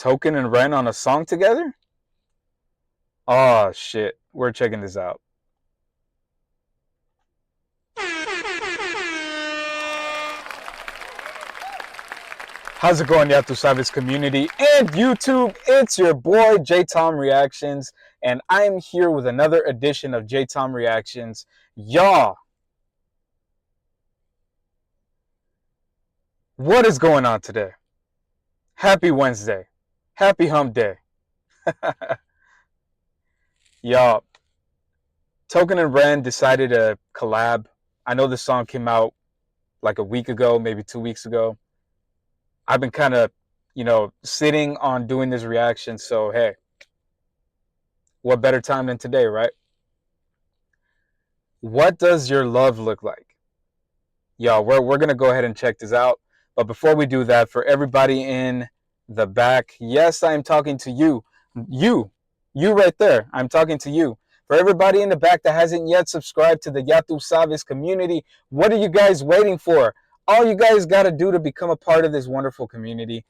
Token and Ren on a song together? Oh shit. We're checking this out. How's it going, Yatu Savage community and YouTube? It's your boy J Tom Reactions, and I'm here with another edition of J Tom Reactions. Y'all, what is going on today? Happy Wednesday. Happy hump day. Y'all, Token and Ren decided to collab. I know this song came out like a week ago, maybe 2 weeks ago. I've been kind of, sitting on doing this reaction. So, hey, what better time than today, right? What does your love look like? Y'all, we're going to go ahead and check this out. But before we do that, for everybody in the back, yes, I am talking to you. You right there. I'm talking to you. For everybody in the back that hasn't yet subscribed to the Yatu Savage community, what are you guys waiting for? All you guys got to do to become a part of this wonderful community.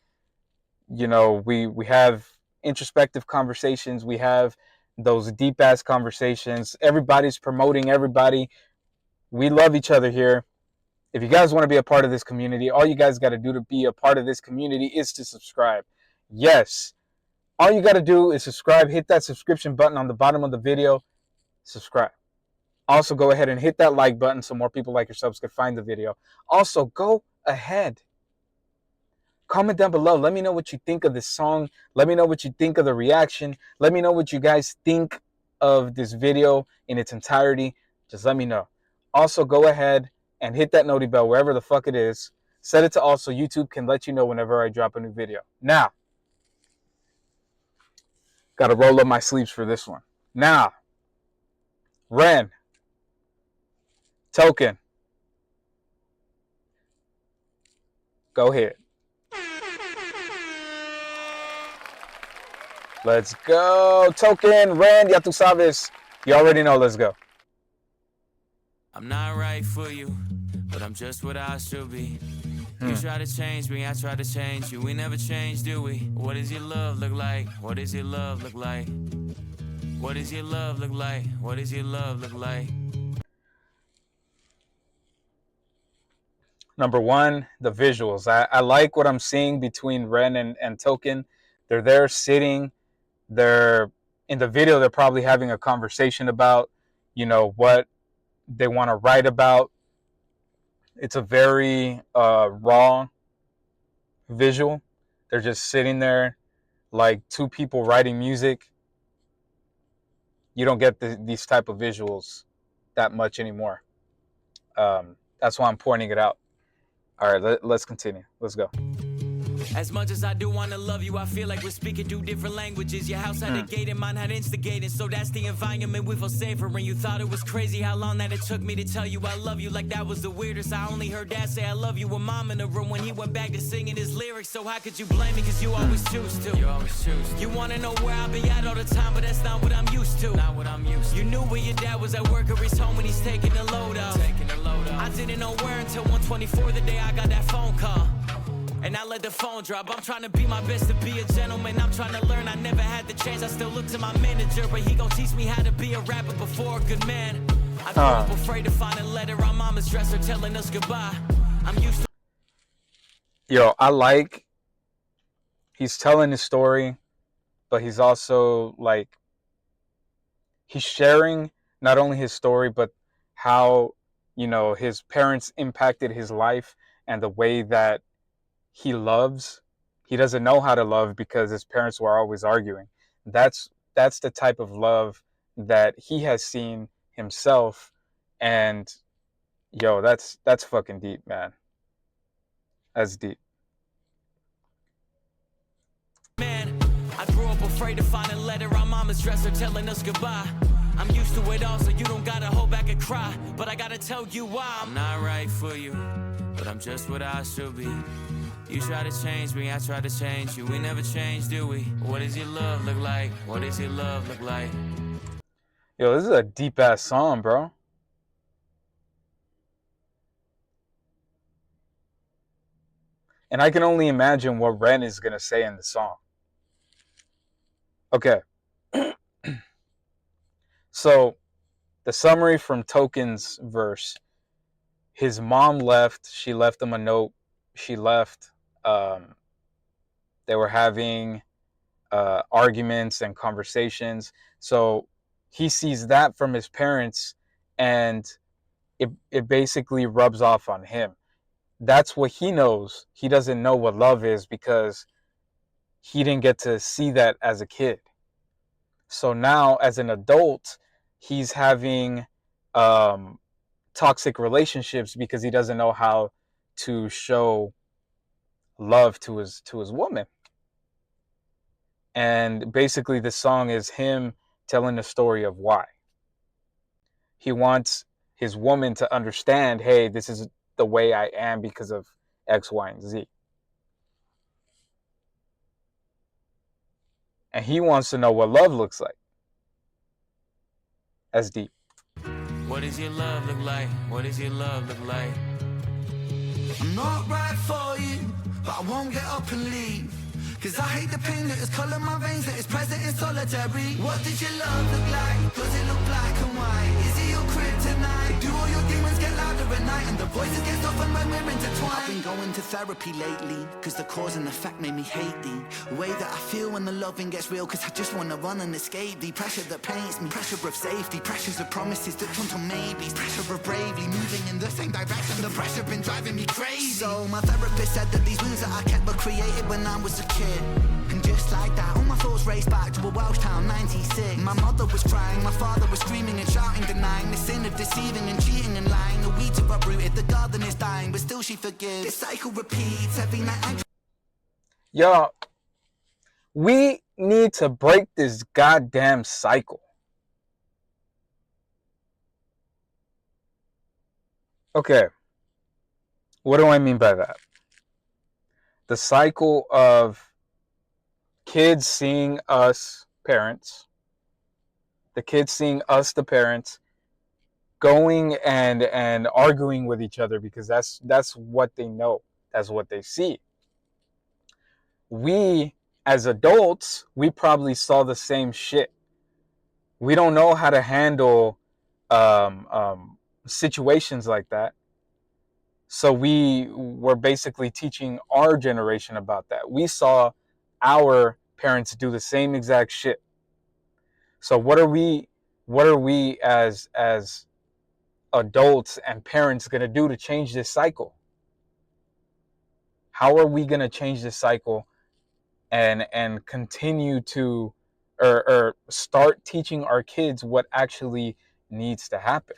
We have introspective conversations. We have those deep ass conversations. Everybody's promoting everybody. We love each other here. If you guys want to be a part of this community, all you guys got to do to be a part of this community is to subscribe. Yes. All you got to do is subscribe. Hit that subscription button on the bottom of the video. Subscribe. Also, go ahead and hit that like button so more people like yourselves can find the video. Also, go ahead. Comment down below. Let me know what you think of this song. Let me know what you think of the reaction. Let me know what you guys think of this video in its entirety. Just let me know. Also, go ahead and hit that noti bell wherever the fuck it is. Set it to all so YouTube can let you know whenever I drop a new video. Now, got to roll up my sleeves for this one. Now, Ren, Token, go ahead. Let's go. Token, Ren, Yatu Savage. You already know. Let's go. I'm not right for you, but I'm just what I should be. You try to change me, I try to change you. We never change, do we? What does your love look like? What does your love look like? What does your love look like? What does your love look like? Number one, the visuals. I like what I'm seeing between Ren and Token. They're there sitting. They're in the video. They're probably having a conversation about, what they want to write about. It's a very raw visual. They're just sitting there like two people writing music. You don't get these type of visuals that much anymore. That's why I'm pointing it out. All right, let's continue. Let's go. As much as I do want to love you, I feel like we're speaking two different languages. Your house had a gate and mine had instigated, so that's the environment we feel safer. And you thought it was crazy how long that it took me to tell you I love you, like that was the weirdest. I only heard Dad say I love you with Mom in the room when he went back to singing his lyrics. So how could you blame me, cause you always choose to. You always choose to. You want to know where I be at all the time, but that's not what I'm used to. Not what I'm used to. You knew where your dad was at work or he's home when he's taking the load off. I didn't know where until 1:24 the day I got that phone call. And I let the phone drop. I'm trying to be my best to be a gentleman. I'm trying to learn. I never had the chance. I still look to my manager, but he gon' teach me how to be a rapper before a good man. I grew up afraid to find a letter on mama's dresser telling us goodbye. I'm used to. Yo, I like he's telling his story, but he's also like he's sharing not only his story, but how, his parents impacted his life and the way that he loves. He doesn't know how to love because his parents were always arguing. That's the type of love that he has seen himself. And yo, that's fucking deep, man. That's deep. Man, I grew up afraid to find a letter on mama's dresser telling us goodbye. I'm used to it all, so you don't gotta hold back and cry. But I gotta tell you why I'm not right for you, but I'm just what I should be. You try to change me, I try to change you. We never change, do we? What does your love look like? What does your love look like? Yo, this is a deep ass song, bro. And I can only imagine what Ren is gonna say in the song. Okay. So the summary from Token's verse: his mom left. She left him a note. She left. Um, they were having arguments and conversations. So he sees that from his parents, and it basically rubs off on him. That's what he knows. He doesn't know what love is because he didn't get to see that as a kid. So now, as an adult, he's having um, toxic relationships because he doesn't know how to show love to his woman. And basically, this song is him telling the story of why he wants his woman to understand. Hey, this is the way I am because of X, Y, and Z. And he wants to know what love looks like. That's deep. What does your love look like? What does your love look like? I'm not right for you, but I won't get up and leave. Cause I hate the pain that is colour my veins, that is present in solitary. What does your love look like? Does it look black and white? Is it your kryptonite? Do all your demons get louder at night and the voices get softened when we're intertwined? I've been going to therapy lately, cause the cause and effect made me hate thee. The way that I feel when the loving gets real, cause I just wanna run and escape the pressure that paints me. Pressure of safety, pressures of promises that turn to maybes. Pressure of bravely moving in the same direction. The pressure been driving me crazy. So my therapist said that these wounds that I kept were created when I was a kid. And just like that, all my thoughts raced back to a Welsh town, 96. My mother was crying, my father was screaming and shouting, denying the sin of deceiving and cheating and lying. The weeds are uprooted, the garden is dying, but still she forgives. This cycle repeats every night. Y'all, we need to break this goddamn cycle. Okay, what do I mean by that? The cycle of kids seeing us parents, the kids seeing us the parents, going and arguing with each other because that's what they know, that's what they see. We as adults, we probably saw the same shit. We don't know how to handle situations like that. So we were basically teaching our generation about that. We saw our parents do the same exact shit. So what are we as adults and parents going to do to change this cycle? How are we going to change this cycle and continue to or start teaching our kids what actually needs to happen?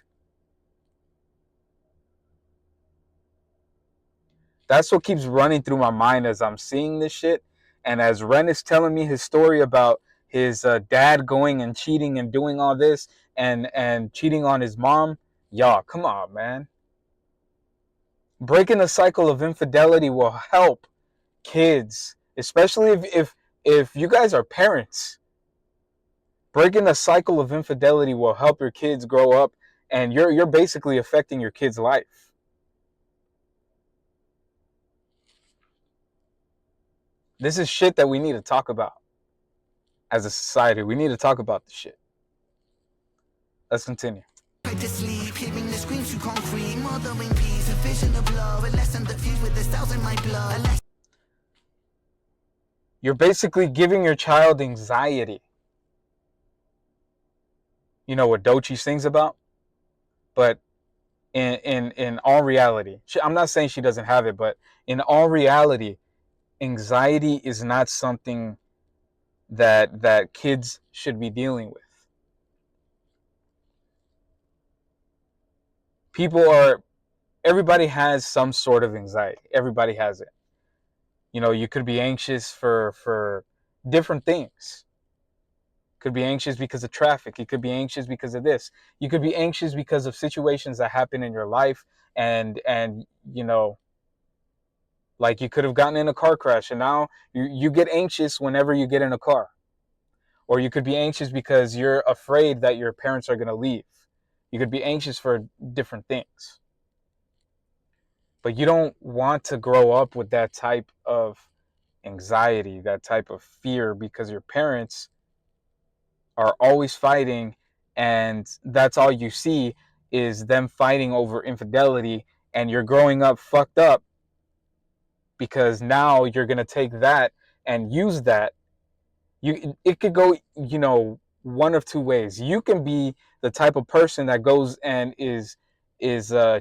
That's what keeps running through my mind as I'm seeing this shit. And as Ren is telling me his story about his dad going and cheating and doing all this and cheating on his mom, y'all, come on, man. Breaking the cycle of infidelity will help kids, especially if you guys are parents. Breaking the cycle of infidelity will help your kids grow up, and you're basically affecting your kid's life. This is shit that we need to talk about as a society. We need to talk about this shit. Let's continue. To sleep, hearing the screams through concrete, mothering peace, a vision of love, a lesson that fused with the cells in my blood. You're basically giving your child anxiety. You know what Dochi sings about? But in all reality, I'm not saying she doesn't have it, but in all reality, anxiety is not something that kids should be dealing with. Everybody has some sort of anxiety. Everybody has it. You know, you could be anxious for different things. Could be anxious because of traffic. You could be anxious because of this. You could be anxious because of situations that happen in your life, and you know, like you could have gotten in a car crash and now you get anxious whenever you get in a car. Or you could be anxious because you're afraid that your parents are going to leave. You could be anxious for different things. But you don't want to grow up with that type of anxiety, that type of fear, because your parents are always fighting, and that's all you see is them fighting over infidelity, and you're growing up fucked up because now you're going to take that and use that. It could go, one of two ways. You can be the type of person that goes and is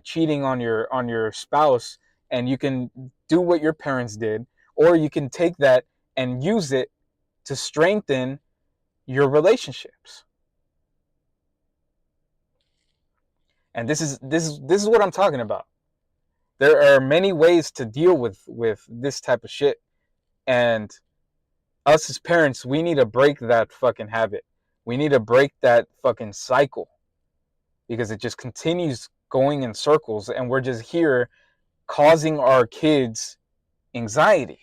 cheating on your spouse, and you can do what your parents did, or you can take that and use it to strengthen your relationships. And this is what I'm talking about. There are many ways to deal with this type of shit, and us as parents, we need to break that fucking habit. We need to break that fucking cycle, because it just continues going in circles, and we're just here causing our kids anxiety.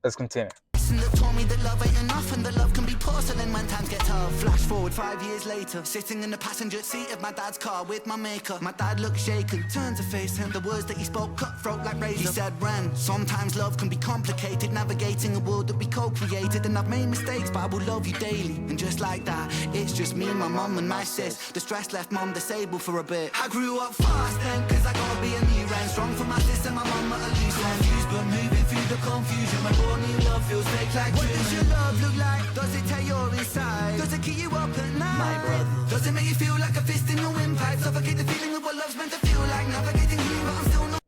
Let's continue. That told me that love ain't enough and that love can be porcelain when times get tough. Flash forward 5 years later, sitting in the passenger seat of my dad's car with my maker. My dad looked shaken, turned to face him. The words that he spoke cutthroat like razor. He said, Ren, sometimes love can be complicated, navigating a world that we co-created. And I've made mistakes, but I will love you daily. And just like that, it's just me, my mum and my sis. The stress left mum disabled for a bit. I grew up fast then, cause I gotta be a new Ren. Strong for my sister, my mum at a loose end. Confused but moving through the confusion. My born new love feels fake. Like what does your love look like? Does it tear your inside? Does it keep you up at night? My brother. Does it make you feel like a fist in the windpipe? Suffocate the feeling of what love's meant to feel like. Navigating you, but I'm still not.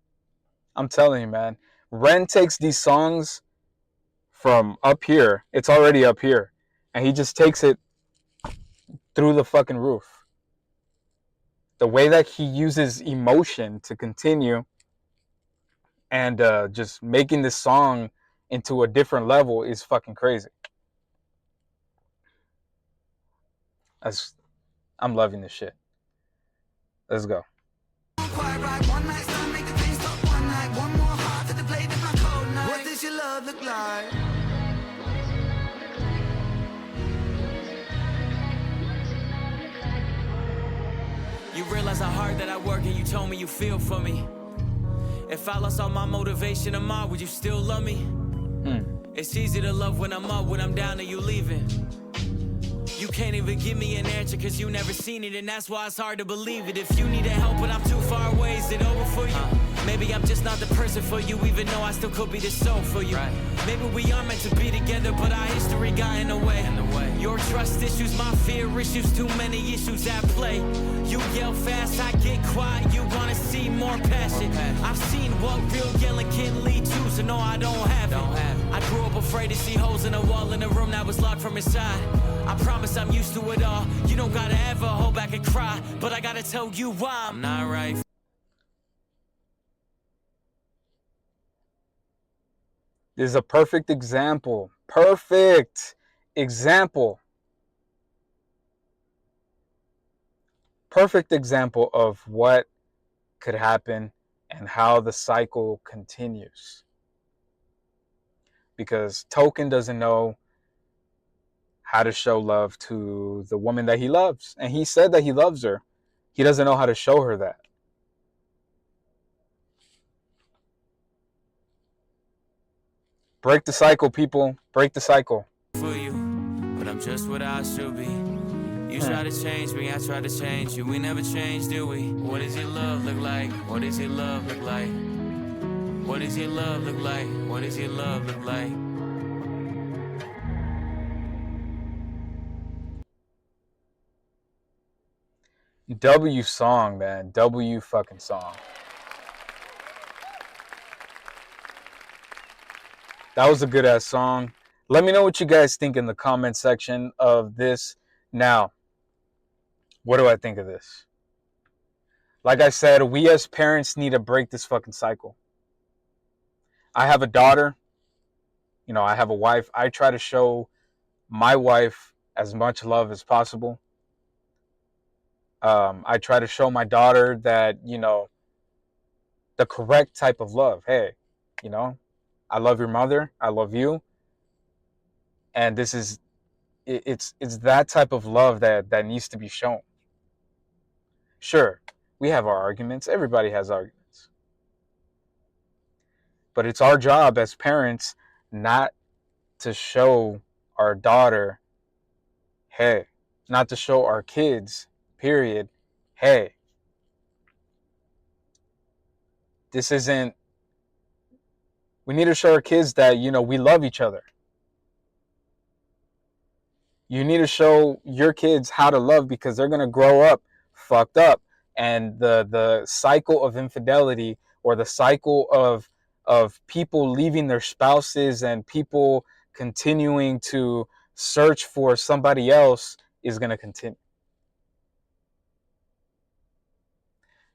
I'm telling you, man. Ren takes these songs from up here. It's already up here. And he just takes it through the fucking roof. The way that he uses emotion to continue and just making this song into a different level is fucking crazy. I'm loving this shit. Let's go. Quite right. One night stand, make the pain stop one night. One more heart to the blade of my cold night. What does your love look like? You realize how hard that I work and you told me you feel for me. If I lost all my motivation tomorrow, would you still love me? It's easy to love when I'm up, when I'm down and you leaving. You can't even give me an answer cause you never seen it, and that's why it's hard to believe it. If you need help but I'm too far away, is it over for you? Maybe I'm just not the person for you, even though I still could be the soul for you. Maybe we are meant to be together, but our history got in the way. Your trust issues, my fear issues, too many issues at play. You yell fast, I get quiet, you wanna see more passion. I've seen what real yelling can lead to, so no, I don't have it. I grew up afraid to see holes in a wall in a room that was locked from inside. I promise I'm used to it all. You don't gotta ever hold back and cry, but I gotta tell you why I'm not right. This is a perfect example. Perfect example. Perfect example of what could happen and how the cycle continues. Because Token doesn't know how to show love to the woman that he loves. And he said that he loves her. He doesn't know how to show her that. Break the cycle, people. Break the cycle. For you, but I'm just what I should be. You try to change me, I try to change you. We never change, do we? What does your love look like? What does your love look like? What does your love look like? What does your love look like? W song, man. W fucking song. That was a good ass song. Let me know what you guys think in the comment section of this. Now, what do I think of this? Like I said, we as parents need to break this fucking cycle. I have a daughter. I have a wife. I try to show my wife as much love as possible. I try to show my daughter that, the correct type of love. Hey, I love your mother. I love you. And this is, it's that type of love that needs to be shown. Sure, we have our arguments. Everybody has arguments. But it's our job as parents not to show our daughter, hey, not to show our kids, period, hey, this isn't, we need to show our kids that, you know, we love each other. You need to show your kids how to love, because they're going to grow up fucked up. And the cycle of infidelity, or the cycle of people leaving their spouses and people continuing to search for somebody else, is going to continue.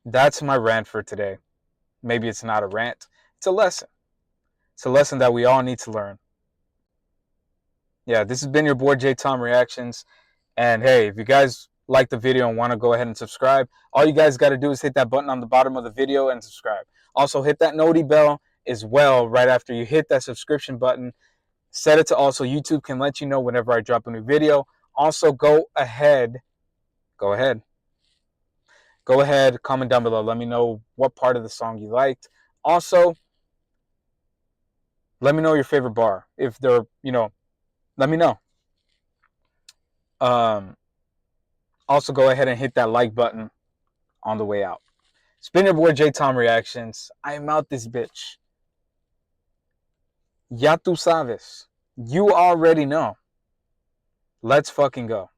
That's my rant for today. Maybe it's not a rant. It's a lesson. It's a lesson that we all need to learn. Yeah, this has been your boy J Tom Reactions. And hey, if you guys like the video and want to go ahead and subscribe, all you guys got to do is hit that button on the bottom of the video and subscribe. Also, hit that noti bell as well right after you hit that subscription button. Set it to also YouTube can let you know whenever I drop a new video. Also, go ahead, comment down below. Let me know what part of the song you liked. Also, let me know your favorite bar. If they're, you know, let me know. Also, go ahead and hit that like button on the way out. It's been your boy J Tom Reactions. I am out this bitch. Ya tú sabes. You already know. Let's fucking go.